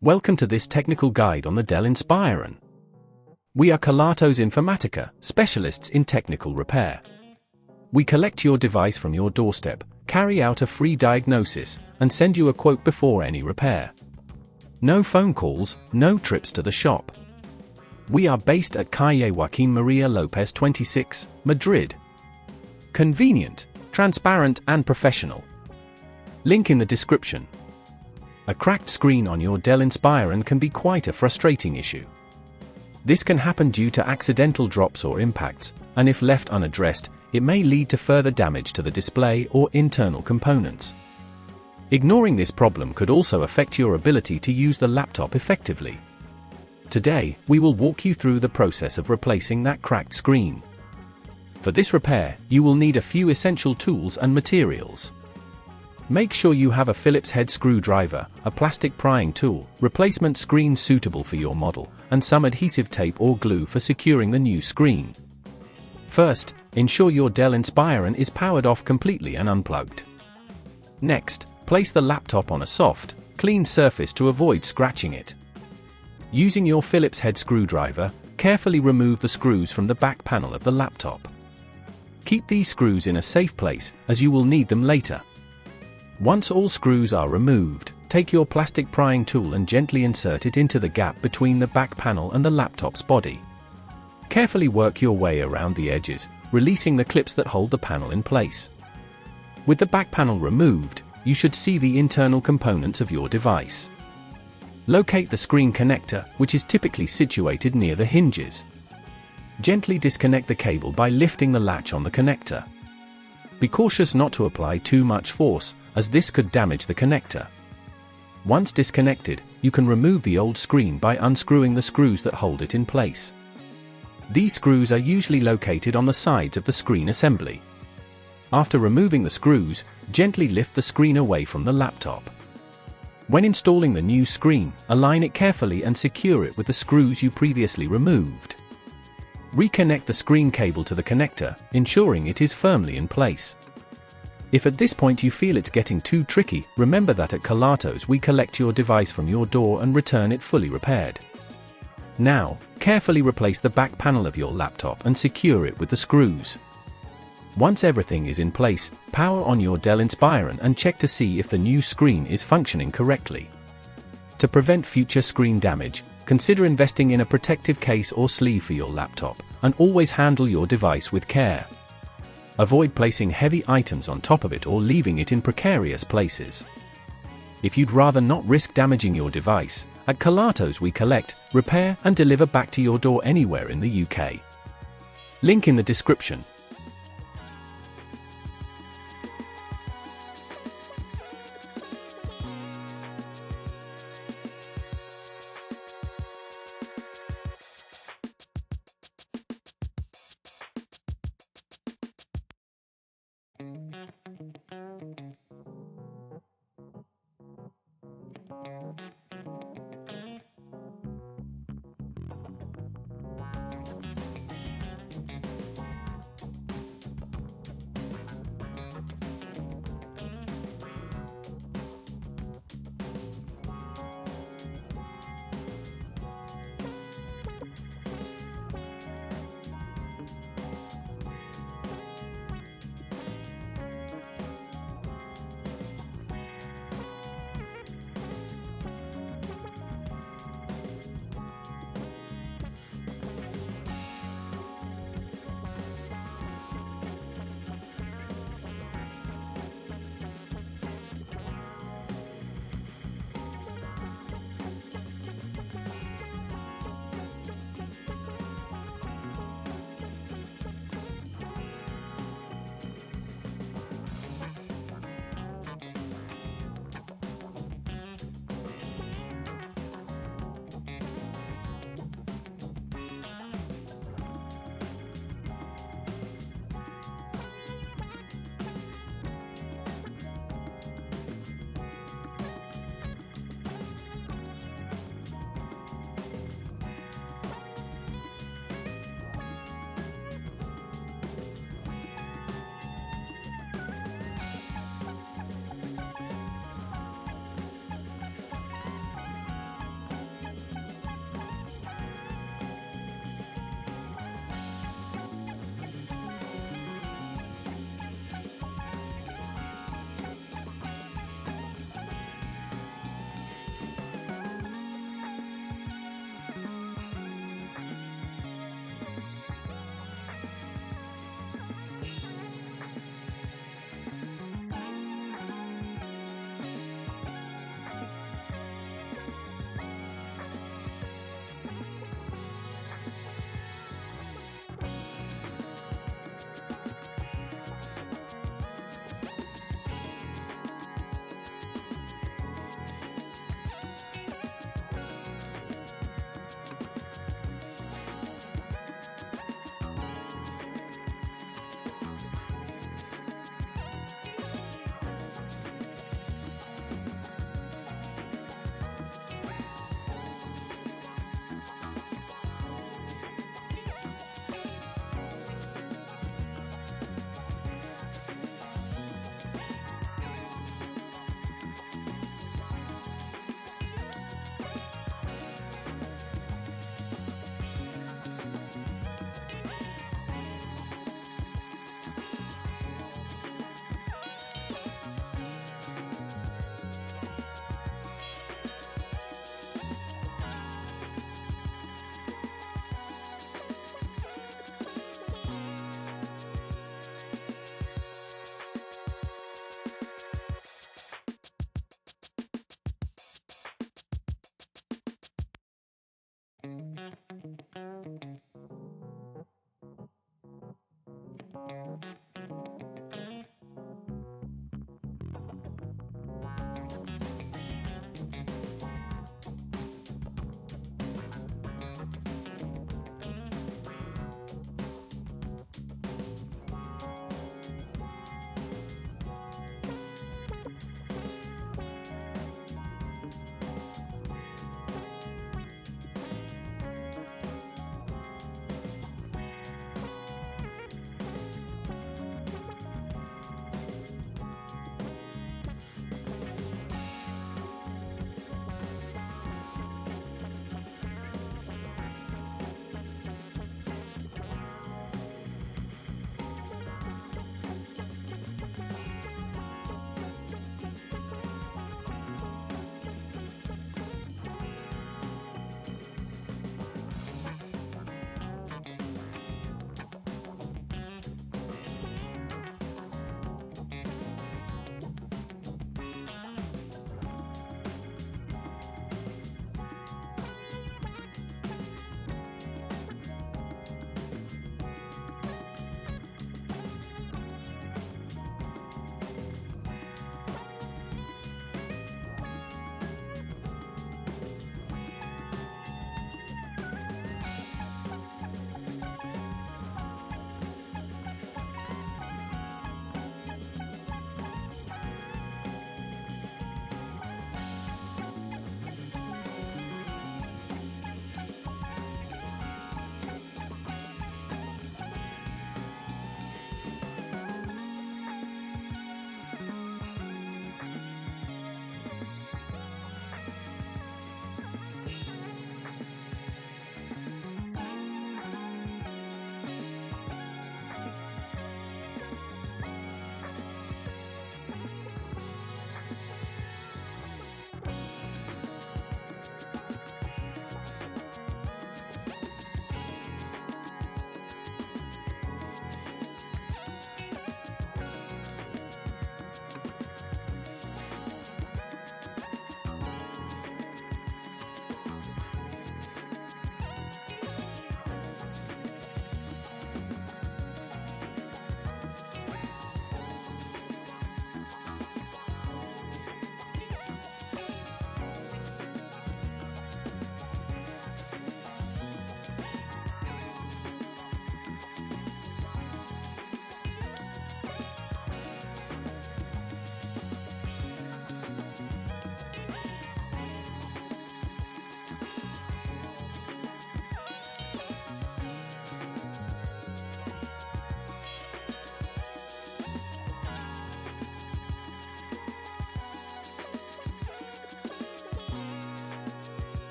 Welcome to this technical guide on the Dell Inspiron. We are Kelatos Informatica, specialists in technical repair. We collect your device from your doorstep, carry out a free diagnosis, and send you a quote before any repair. No phone calls, no trips to the shop. We are based at Calle Joaquín María López 26, Madrid. Convenient, transparent and professional. Link in the description. A cracked screen on your Dell Inspiron can be quite a frustrating issue. This can happen due to accidental drops or impacts, and if left unaddressed, it may lead to further damage to the display or internal components. Ignoring this problem could also affect your ability to use the laptop effectively. Today, we will walk you through the process of replacing that cracked screen. For this repair, you will need a few essential tools and materials. Make sure you have a Phillips head screwdriver, a plastic prying tool, replacement screen suitable for your model, and some adhesive tape or glue for securing the new screen. First, ensure your Dell Inspiron is powered off completely and unplugged. Next, place the laptop on a soft, clean surface to avoid scratching it. Using your Phillips head screwdriver, carefully remove the screws from the back panel of the laptop. Keep these screws in a safe place, as you will need them later. Once all screws are removed, take your plastic prying tool and gently insert it into the gap between the back panel and the laptop's body. Carefully work your way around the edges, releasing the clips that hold the panel in place. With the back panel removed, you should see the internal components of your device. Locate the screen connector, which is typically situated near the hinges. Gently disconnect the cable by lifting the latch on the connector. Be cautious not to apply too much force, as this could damage the connector. Once disconnected, you can remove the old screen by unscrewing the screws that hold it in place. These screws are usually located on the sides of the screen assembly. After removing the screws, gently lift the screen away from the laptop. When installing the new screen, align it carefully and secure it with the screws you previously removed. Reconnect the screen cable to the connector, ensuring it is firmly in place. If at this point you feel it's getting too tricky, remember that at Kelatos we collect your device from your door and return it fully repaired. Now, carefully replace the back panel of your laptop and secure it with the screws. Once everything is in place, power on your Dell Inspiron and check to see if the new screen is functioning correctly. To prevent future screen damage, consider investing in a protective case or sleeve for your laptop, and always handle your device with care. Avoid placing heavy items on top of it or leaving it in precarious places. If you'd rather not risk damaging your device, at Kelatos we collect, repair and deliver back to your door anywhere in the UK. Link in the description.